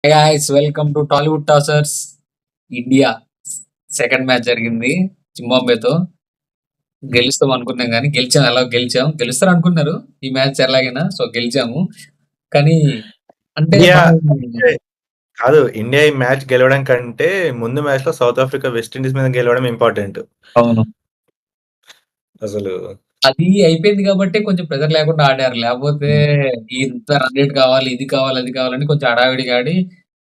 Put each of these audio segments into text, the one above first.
Guys welcome to Tollywood టాసర్స్. India second match జరిగింది జింబాబ్వేతో. గెలుస్తాం అనుకున్నాం కానీ గెలిచాం. ఎలా గెలిచాం, గెలుస్తారు అనుకున్నారు ఈ మ్యాచ్ ఎలాగైనా. సో గెలిచాము. కానీ అంటే ఇండియా మనం కాదు. ఇండియా ఈ మ్యాచ్ గెలవడం కంటే ముందు మ్యాచ్‌లో సౌత్ ఆఫ్రికా, వెస్ట్ ఇండీస్ మీద గెలవడం ఇంపార్టెంట్. అవును, అసలు అది అయిపోయింది కాబట్టి కొంచెం ప్రెజర్ లేకుండా ఆడారు. లేకపోతే ఇంత రన్ రేట్ కావాలి, ఇది కావాలి, అది కావాలని కొంచెం హడావిడిగా ఆడి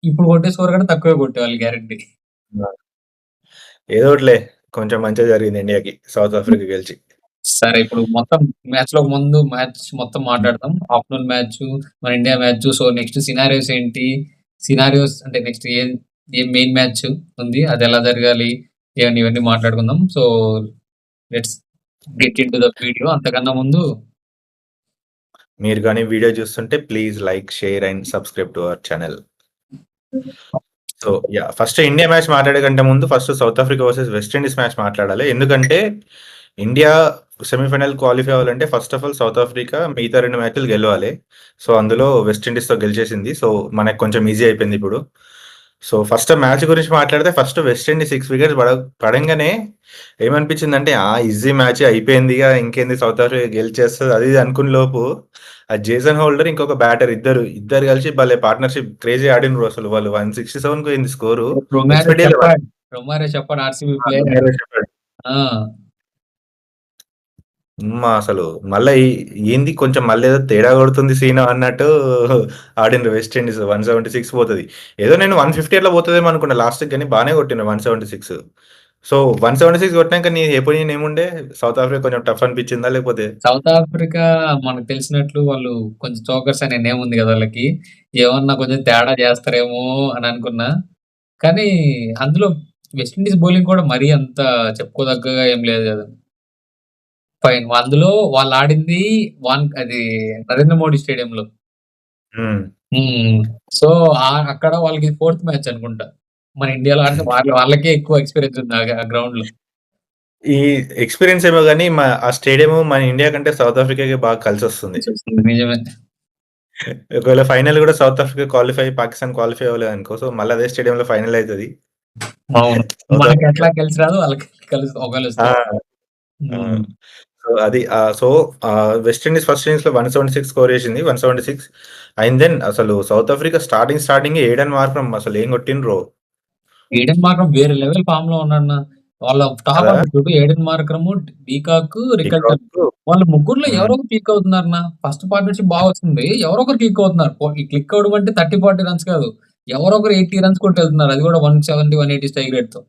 ఇప్పుడు కొట్టే స్కోర్ కూడా తక్కువే కొట్టేవాళ్ళు గ్యారంటీ. ఏదో ఒకటిలే, కొంచెం మంచిగా జరిగింది ఇండియాకి సౌత్ ఆఫ్రికా గెలిచి. సరే, ఇప్పుడు మొత్తం మ్యాచ్‌లో ముందు మ్యాచ్ మొత్తం మాట్లాడదాం. ఆఫ్టర్‌నూన్ మ్యాచ్, మన India match. So next scenarios ఏంటి? సినారియోస్ అంటే నెక్స్ట్ ఏం మెయిన్ మ్యాచ్ ఉంది, అది ఎలా జరగాలి, ఇవన్నీ మాట్లాడుకుందాం. So let's get into the video. అంతకన్నా ముందు మీరు గాని వీడియో చూస్తుంటే please like, share and subscribe to our channel. So first India match మాట్లాడే కంటే ముందు first south Africa versus west Indies match మాట్లాడాలి. ఎందుకంటే ఇండియా సెమీఫైనల్ క్వాలిఫై అవ్వాలంటే first of all south Africa మిగతా 2 మ్యాచ్‌లు గెలవాలి. సో అందులో వెస్ట్ ఇండీస్‌తో గెలిచేసింది. సో మనకు కొంచెం ఈజీ అయిపోయింది ఇప్పుడు. సో ఫస్ట్ మ్యాచ్ గురించి మాట్లాడితే ఫస్ట్ వెస్ట్ ఇండీస్ 6 వికెట్స్ పడంగానే ఏమనిపించిందంటే ఈజీ మ్యాచ్ అయిపోయిందిగా, ఇంకేంది సౌత్ ఆఫ్రికా గెలిచేస్తది అది ఇది అనుకునే లోపు ఆ జేసన్ హోల్డర్ ఇంకొక బ్యాటర్ ఇద్దరు కలిసి భలే పార్ట్నర్‌షిప్ క్రేజీ ఆడిన్రు అసలు. వాళ్ళు 167కి పోయింది స్కోరు. ఎక్స్‌పెక్ట్ చేయలే. రొమారియో చెప్పాడు, ఆర్‌సీబీ ఆ! ప్లేయర్. రొమేరో చెప్పాడు. ఆ! అసలు మళ్ళా ఏంది కొంచెం మళ్ళేదో తేడా కొడుతుంది సీను అన్నట్టు ఆడిండ్రు వెస్ట్ ఇండీస్. 176 పోతది. ఏదో నేను 150 అట్లా పోతదేమో అనుకున్నా లాస్ట్‌కి గాని బానే కొట్టిండ్రు 176. సో 176 కొట్టినాక నీ ఒపీనియన్ ఏముండే? సౌత్ ఆఫ్రికా కొంచెం టఫ్ అనిపించిందా లేకపోతే? సౌత్ ఆఫ్రికా మనకు తెలిసినట్లు వాళ్ళు కొంచెం చోకర్స్ అనే నేమ్ ఉంది కదా వాళ్ళకి. ఏమన్నా కొంచెం తేడా చేస్తారేమో అని అనుకున్నా. కానీ అందులో వెస్ట్ ఇండీస్ బౌలింగ్ కూడా మరీ అంత చెప్పుకోదగ్గగా ఏం లేదు కదా. ఫైన్. అందులో వాళ్ళు ఆడింది అది నరేంద్ర మోడీ స్టేడియంలో. హ్మ్. సో అక్కడ వాళ్ళకి ఫోర్త్ మ్యాచ్ అనుకుంటా. మన ఇండియాలో ఆడితే వాళ్ళకే ఎక్కువ ఎక్స్పీరియన్స్ ఉంది ఆ గ్రౌండ్ లో. ఈ ఎక్స్‌పీరియన్స్ ఏమో గాని ఆ స్టేడియం మన ఇండియా కంటే సౌత్ ఆఫ్రికాకి బాగా కలిసొస్తుంది. నిజమే. ఒకవేళ ఫైనల్ కూడా South Africa qualify, Pakistan qualify అవ్వలేదనుకో, సో మళ్ళీ అదే స్టేడియంలో ఫైనల్ అయితది. అవును. సౌత్ మనకి ఆఫ్రికా ఎట్లా కలిసి రాదు, వాళ్ళకి ఆ! కలుస్తది. ఆ! సో అది వెస్ట్ ఇండీస్ ఫస్ట్ ఇన్నింగ్స్‌లో 176 స్కోర్ చేసింది. 176 అండ్ దెన్ అసలు సౌత్ ఆఫ్రికా స్టార్టింగే ఏడెన్ మార్క్రమ్ అసలు ఏం కొట్టిండ్రో. ఏడెన్ మార్క్రమ్ వేరే లెవెల్ ఫామ్ లో ఉన్నాడన్న. వాళ్ళ టాప్ కదా! ఆర్డర్ చూడు, Aiden Markram, de Kock, Rickelton. Peacock. వాళ్ళ ముగ్గురులో ఎవరో హ్మ్. ఒకరు క్లిక్ అవుతున్నారన్న. ఫస్ట్ పార్ట్నర్‌షిప్ బాగా వస్తుంది. ఎవరో ఒకరు క్లిక్ అవుతున్నారు. ఈ క్లిక్ అవ్వడం అంటే 30, 40 రన్స్ కాదు. ఎవరో ఒకరు 80 రన్స్ కొట్టెళ్తున్నారు. అది కూడా 170, 180 స్ట్రైక్ రేట్‌తో.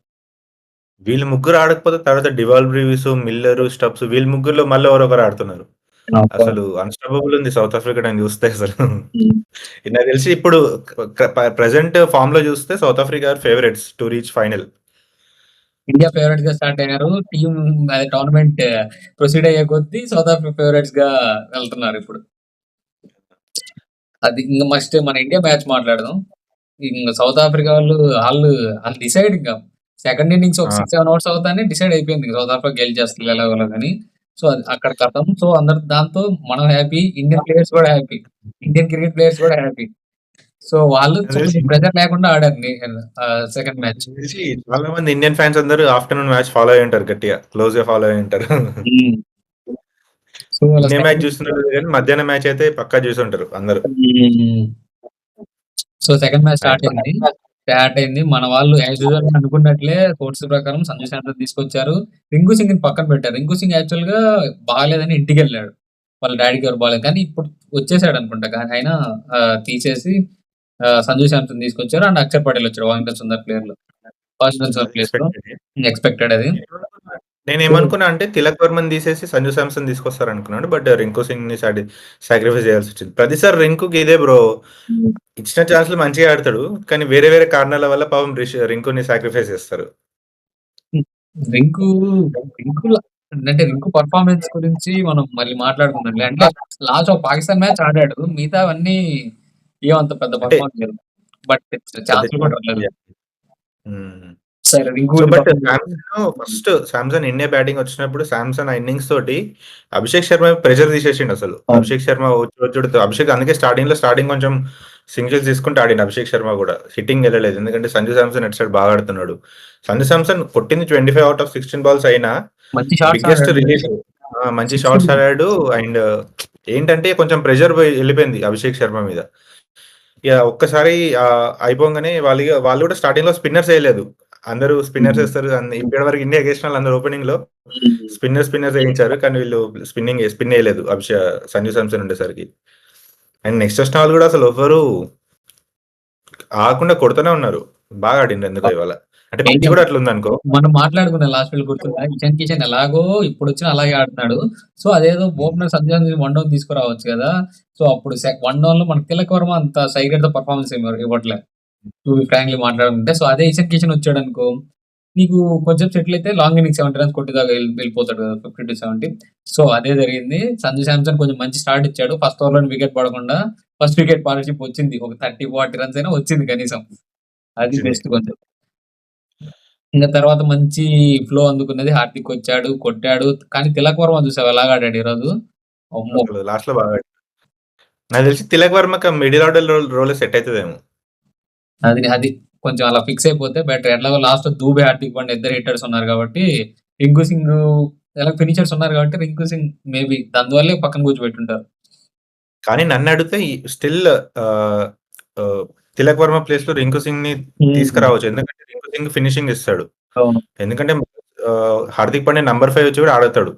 వీళ్ళు ముగ్గురు ఆడకపోతే తర్వాత డివాల్ బ్రీవిస్, మిల్లర్, స్టబ్స్ వీళ్ళు ముగ్గురులో మళ్ళీ ఎవరో ఒకరు ఆడుతున్నారు. అబ్బా! అసలు అన్‌స్టాపబుల్ ఉంది సౌత్ ఆఫ్రికా టీమ్ చూస్తే అసలు. హ్మ్. నాకు తెలిసి ఇప్పుడు ప్రెజెంట్ ఫార్మ్‌లో చూస్తే south Africa or favourites to reach final. India favourites గా స్టార్ట్ అయ్యారు. టీమ్ అది టోర్నమెంట్ ప్రొసీడ్ అయ్యే కొద్దీ సౌత్ ఆఫ్రికా ఫేవరెట్స్ గా వెళ్తున్నారు ఇప్పుడు. అది ఇంక మన ఇండియా మ్యాచ్ మాట్లాడదాం. ఇంక సౌత్ ఆఫ్రికా వాళ్ళు డిసైడ్ ఇంకా సెకండ్ ఇన్నింగ్స్ ఒక ఆ! 6, 7 ఓవర్స్ అవుతానే డిసైడ్ అయిపోయింది. సౌత్ ఆఫ్రికా గెలిచేస్తుంది ఎలాగోలా అని. సో అది అక్కడ కథం. సో అందరు దాంతో మనం హ్యాపీ, ఇండియన్ ప్లేయర్స్ కూడా హ్యాపీ, ఇండియన్ క్రికెట్ ప్లేయర్స్ కూడా హ్యాపీ. సో వాళ్ళు నాకు తెలిసి కొంచెం ప్రెజర్ లేకుండా ఆడారు సెకండ్ మ్యాచ్. నాకు తెలిసి చాలా మంది ఇండియన్ ఫ్యాన్స్ అందరూ ఆఫ్టర్‌నూన్ మ్యాచ్ ఫాలో అయ్యి ఉంటారు గట్టిగా. క్లోజ్‌గా ఫాలో అయ్యి ఉంటారు. సో వాళ్ళ ఇండియా మ్యాచ్ సెకండ్ చూస్తున్నారో లేదో గాని మధ్యాహ్నం మ్యాచ్ అయితే పక్కా చూసుంటారు అందరూ. So second match and start అయింది. మన వాళ్ళు యాజ్ యూజువల్ అనుకున్నట్లే కోర్స్ ప్రకారం సంజు శాంసన్ తీసుకొచ్చారు. రింకు సింగ్‌ని పక్కన పెట్టారు. రింకు సింగ్ యాక్చువల్‌గా బాగాలేదని ఇంటికెళ్ళాడు. వాళ్ళ డ్యాడీకి ఎవరు బాలేదు. కానీ ఇప్పుడు వచ్చేసాడు అనుకుంటా. కానీ అయినా తీసేసి సంజు శాంసన్ తీసుకొచ్చారు. అండ్ అక్షర్ పటేల్ వచ్చాడు. వాషింగ్టన్ సుందర్ ప్లేయర్‌లో. వాషింగ్టన్ సుందర్ అది ప్లేస్‌లో. ఎక్స్‌పెక్టెడే. ఎక్స్‌పెక్టెడ్ అది. నేనేమనుకున్నా అంటే తిలక్ వర్మని తీసేసి సంజు శాంసన్ తీసుకొస్తారనుకున్నాను. బట్ రింకు సింగ్‌ని సాక్రిఫైస్ చేయాల్సొచ్చింది. ప్రతిసారి రింకుకి ఇదే బ్రో. ఇచ్చిన ఛాన్స్‌లు మంచిగా ఆడతాడు. కానీ వేరే వేరే కారణాల వల్ల పాపం రింకుని సాక్రిఫైస్ చేస్తారు. రింకు రింకుల అంటే రింకు పర్ఫార్మెన్స్ గురించి మనం మళ్ళీ మాట్లాడుకుందాంలే. అంటే లాస్ట్ ఒక పాకిస్తాన్ మ్యాచ్ ఆడాడు. మిగతావన్నీ ఏమంత పెద్ద అంటే పర్ఫార్మెన్స్ లేదు. బట్ పెద్ద ఛాన్స్‌లు కూడా రాలేదు. ఛాన్స్. హ్మ్. సరే, రింకు సో, గురించి బట్ పక్కన పెడితే శాంసన్ ఇండియా బ్యాటింగ్ వచ్చినప్పుడు శాంసన్ ఆ ఇన్నింగ్స్ తోటి అభిషేక్ శర్మ ప్రెషర్ తీసేసిండు అసలు. అవును. అభిషేక్ శర్మ వచ్చుడు అభిషేక్ అందుకే స్టార్టింగ్ కొంచెం సింగిల్స్ తీసుకుంటే ఆడిండు అభిషేక్ శర్మ కూడా. హిట్టింగ్ వెళ్ళలేదు. ఎందుకంటే సంజు శాంసన్ అటు సైడ్ బాగా ఆడుతున్నాడు. సంజు శాంసన్ కొట్టింది 25 అవుట్ ఆఫ్ 16 బాల్స్ అయినా మంచి షాట్స్ బిగ్గెస్ట్ ఆడాడు. రిలీఫ్. మంచి 6 షాట్స్ ఆడాడు. అండ్ ఏంటంటే కొంచెం ప్రెషర్ వెళ్ళిపోయింది అభిషేక్ శర్మ మీద. ఇక ఒక్కసారి అయిపోగానే వాళ్ళు కూడా స్టార్టింగ్ లో స్పిన్నర్స్ వేయలేదు. అందరూ స్పిన్నర్స్ వేస్తారు. ఇప్పటి వరకు ఇండియా గెలిచిన వాళ్ళు అందరూ ఓపెనింగ్ లో స్పిన్నర్స్ వేయించారు. కానీ వీళ్ళు స్పిన్ వేయలేదు సంజు శాంసన్ ఉండేసరికి. అండ్ నెక్స్ట్ వచ్చిన వాళ్ళు కూడా అసలు ఎవ్వరు ఆగకుండా కొడుతూనే ఉన్నారు. బాగా ఆడిండ్రు ఎందుకో ఇవాళ. అంటే పిచ్ కూడా అట్లా ఉందనుకో. మనం మాట్లాడుకున్న లాస్ట్ వీళ్ళు గుర్తుందా, ఇషాన్ కిషన్ ఎలాగో ఇప్పుడు వచ్చిన అలాగే ఆడుతున్నాడు. సో అదేదో ఓపెనర్ సంజు శాంసన్ 1 డౌన్ తీసుకురావచ్చు కదా. సో అప్పుడు 1 డౌన్ లో మనకి తిలక్ వర్మ అంత సైగెడ్ పర్ఫార్మెన్స్ ఇవ్వట్లే, టు బి ఫ్రాంక్లీ మాట్లాడుకుంటే. సో అదే ఇషాన్ కిషన్ వచ్చాడు అనుకో, నీకు కొంచెం సెటిల్ అయితే లాంగ్ ఇన్నింగ్స్ 70 రన్స్ కొట్టిదాకా వెళ్ళిపోతాడు కదా, 50 to 70. సో అదే జరిగింది. సంజు శాంసన్ కొంచెం మంచి స్టార్ట్ ఇచ్చాడు. ఫస్ట్ ఓవర్ లో వికెట్ పడకుండా ఫస్ట్ వికెట్ పార్ట్నర్షిప్ వచ్చింది. ఒక 30-40 రన్స్ అయినా వచ్చింది కనీసం. అది బెస్ట్ కొంచెం. ఇంకా తర్వాత మంచి ఫ్లో అందుకున్నది హార్దిక్ వచ్చాడు, కొట్టాడు. కానీ తిలక్ వర్మ చూసావా ఎలాగా ఆడాడు ఈరోజు. అమ్మో, లాస్ట్ లో బాగా ఆడాడు. నాకు తెలిసి తిలక్ వర్మకి మిడిల్ ఆర్డర్ రోల్ సెట్ అవుతుందేమో. అది కొంచెం అలా ఫిక్స్ అయిపోతే బెటర్. ఎట్లాగో లాస్ట్ దూబే, హార్దిక్ పాండ్యా ఇద్దరు హిట్టర్స్ ఉన్నారు కాబట్టి, రింకు సింగ్ ఎలా ఫినిషర్స్ ఉన్నారు కాబట్టి రింకు సింగ్ మేబీ దానివల్లే పక్కన కూర్చోబెట్టుంటారు. కానీ నన్ను అడిగితే స్టిల్ తిలక్ వర్మ ప్లేస్ లో రింకు సింగ్ ని తీసుకురావచ్చు. ఎందుకంటే రింకు సింగ్ ఫినిషింగ్ ఇస్తాడు. అవును. ఎందుకంటే హార్దిక్ పాండ్యా నంబర్ 5 వచ్చి కూడా ఆడతాడు.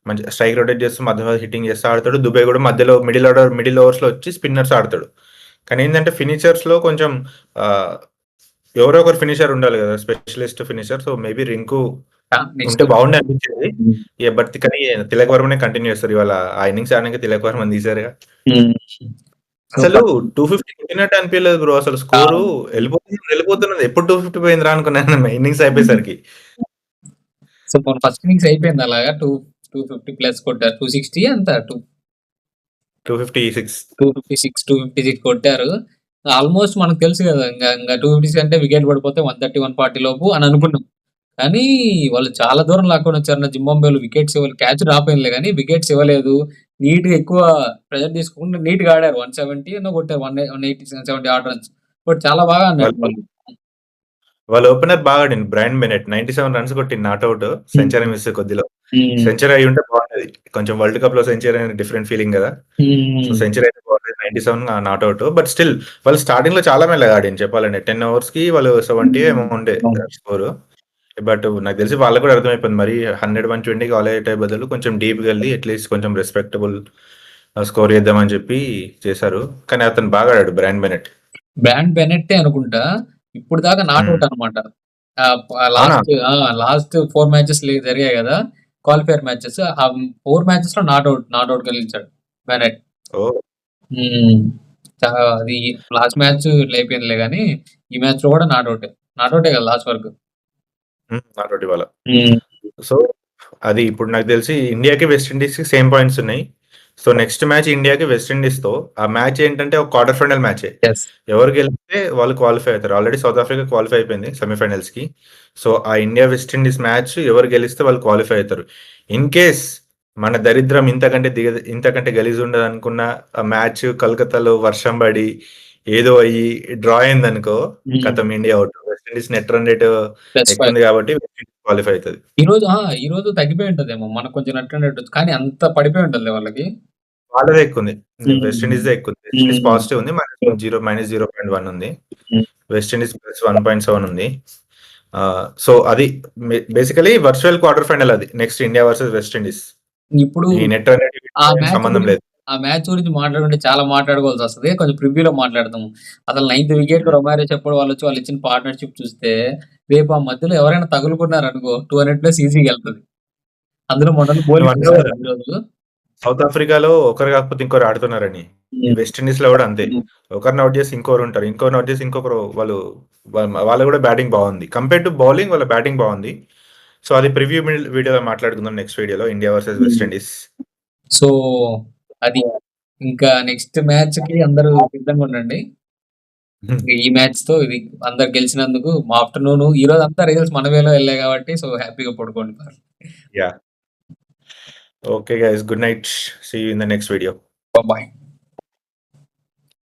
మంచి స్ట్రైక్ రొటేట్ చేస్తూ మధ్య హిట్టింగ్ చేస్తూ ఆడతాడు. దుబే కూడా మధ్యలో మిడిల్ ఓవర్స్ లో వచ్చి స్పిన్నర్స్ ఆడతాడు. కానీ ఏంటంటే ఫినిషర్స్ లో కొంచెం ఎవరో ఒకరు ఫినిషర్ ఉండాలి కదా, specialist finisher. So maybe Rinku ఉంటే బాగుండే అనిపించేది. బట్ కానీ తిలక్ వర్మనే కంటిన్యూ చేస్తారు ఇవాళ. ఆ ఇన్నింగ్స్ ఆడడానికి తిలక్ వర్మని తీసారుగా. అసలు 250 కొట్టినట్టు అనిపించలేదు బ్రో. అసలు స్కోరు వెళ్ళిపోతున్నది. ఎప్పుడు 250 పోయిందిరా అనుకున్నాను ఇన్నింగ్స్ అయిపోయేసరికి. సో ఫస్ట్ ఇన్నింగ్స్ అయిపోయింది అలాగా. 250 ప్లస్ కొట్టారు. 260 అంత 256 కొట్టారు. ఆల్మోస్ట్ మనకు తెలుసు కదా, ఇంకా 250 అంటే వికెట్ పడిపోతే 130, 140 లోపు అని అనుకున్నాం. కానీ వాళ్ళు చాలా దూరం లాక్కొని వచ్చారు. జింబాబ్వేలో వికెట్స్ ఇవ్వాలి, క్యాచ్ రాపోయిందిలే కానీ వికెట్స్ ఇవ్వలేదు. నీట్ గా ఎక్కువ ప్రెజర్ తీసుకోకుండా నీట్ గా ఆడారు. 170 ఎన్నో కొట్టారు, 180, 70 ఆర్డర్ రన్స్. బట్ చాలా బాగా అన్నారు. వాళ్ళ ఓపెనర్ బాగా ఆడింది. బ్రైన్ బెనెట్ 97 రన్స్ కొట్టింది నాట్అవుట్. సెంచరీ మిస్ కొద్దిలో. సెంచరీ అయి ఉంటే బాగుంటది. కొంచెం వరల్డ్ కప్ లో సెంచరీ అనేది డిఫరెంట్ ఫీలింగ్ కదా. సో సెంచరీ అయితే బాగుంటుంది. 97 నాట్అవుట్. బట్ స్టిల్ వాళ్ళు స్టార్టింగ్ లో చాలా మెల్లగా ఆడింది చెప్పాలంటే. 10 overs కి వాళ్ళు 70 ఏమో ఉండే స్కోరు. బట్ నాకు తెలిసి వాళ్ళకు కూడా అర్థమైపోయింది. మరి 100, 120కి ఆల్ అయ్యే బదులు కొంచెం డీప్ వెళ్ళి అట్లీస్ట్ కొంచెం రెస్పెక్టబుల్ స్కోర్ చేద్దామని చెప్పి చేశారు. కానీ అతను బాగా ఆడాడు బ్రైన్ బెనెట్ అనుకుంటా. ఇప్పుడు దాకా నాట్అవుట్ అనమాట. లాస్ట్ 4 మ్యాచెస్ జరిగాయి కదా, క్వాలిఫైర్ మ్యాచెస్. ఆ 4 మ్యాచెస్ లో నాట్అవుట్ గెలిచాడు బెనెట్. అది లాస్ట్ మ్యాచ్ అయిపోయిందిలే కానీ ఈ మ్యాచ్ లో కూడా నాట్అవుటే కదా లాస్ట్ వరకు. నాట్అవుట్ ఇవాళ. సో అది ఇప్పుడు నాకు తెలిసి ఇండియాకి వెస్టిండీస్ కి సేమ్ పాయింట్స్ ఉన్నాయి. సో నెక్స్ట్ మ్యాచ్ ఇండియాకి వెస్టిండీస్ తో. ఆ మ్యాచ్ ఏంటంటే ఒక క్వార్టర్ ఫైనల్ మ్యాచ్. ఎవరు గెలిస్తే వాళ్ళు క్వాలిఫై అవుతారు. ఆల్రెడీ సౌత్ ఆఫ్రికా క్వాలిఫై అయిపోయింది సెమీఫైనల్స్ కి. సో ఆ ఇండియా వెస్టిండీస్ మ్యాచ్ ఎవరు గెలిస్తే వాళ్ళు క్వాలిఫై అవుతారు. ఇన్ కేస్ మన దరిద్రం ఇంతకంటే గలీజ్ ఉండదు అనుకున్న ఆ మ్యాచ్ కలకత్తాలో వర్షం పడి ఏదో అయ్యి డ్రా అయింది అనుకో, కథం India out. West Indies net run rate ఎక్కువ ఉంది కాబట్టి క్వాలిఫై అవుతుంది. ఈ రోజు తగ్గిపోయి ఉంటదేమో, మనకు కొంచెం నెట్ రన్ రేట్ కానీ అంత పడిపోయి ఉంటుంది వాళ్ళకి. వాళ్ళదే ఎక్కువ ఉంది. వెస్టిండీస్ ఎక్కువ ఉంది. వెస్టిండీస్ పాజిటివ్ ఉంది, -0.1 ఉంది. వెస్టిండీస్ +1.7 ఉంది. సో అది బేసికలీ వర్చువల్ క్వార్టర్ ఫైనల్. అది నెక్స్ట్ ఇండియా వర్సెస్ వెస్టిండీస్. ఇప్పుడు ఈ నెట్ రన్ రేట్ సంబంధం లేదు. ఆ మ్యాచ్ గురించి మాట్లాడుకుంటే చాలా మాట్లాడుకోవాల్సి వస్తుంది. కొంచెం ప్రివ్యూలో మాట్లాడదాము. అసలు 9th వికెట్ రొమారియో చెప్పడం వాళ్ళు ఇచ్చిన పార్ట్నర్షిప్ చూస్తే, రేపు ఆ మధ్యలో ఎవరైనా తగులుకున్నారనుకో 200+ ఈజీగా వెళ్తుంది. అందులో మొన్న బౌలింగ్ సౌత్ ఆఫ్రికాలో ఒకరు కాకపోతే ఇంకోరు ఆడుతున్నారని. వెస్టిండీస్ లో కూడా అంతే. ఒకరిని అవుట్ చేసి ఇంకోరు ఉంటారు, ఇంకోరిని అవుట్ చేసి ఇంకొకరు. వాళ్ళ కూడా బ్యాటింగ్ బాగుంది. కంపేర్ టు బౌలింగ్ వాళ్ళ బ్యాటింగ్ బాగుంది. సో అది ప్రివ్యూ వీడియోలో మాట్లాడుకుందాం నెక్స్ట్ వీడియోలో, ఇండియా వర్సెస్ వెస్టిండీస్. సో అది ఇంకా నెక్స్ట్ మ్యాచ్ కి అందరూ సిద్ధంగా ఉండండి. ఈ మ్యాచ్ తో ఇది అందరు గెలిచినందుకు మా ఆఫ్టర్నూన్ ఈ రోజు అంతా రిజల్ట్స్ మన వేలో వెళ్ళాయి కాబట్టి సో హ్యాపీగా పడుకోండి. Yeah. Okay guys, good night. See you in the next video. Bye.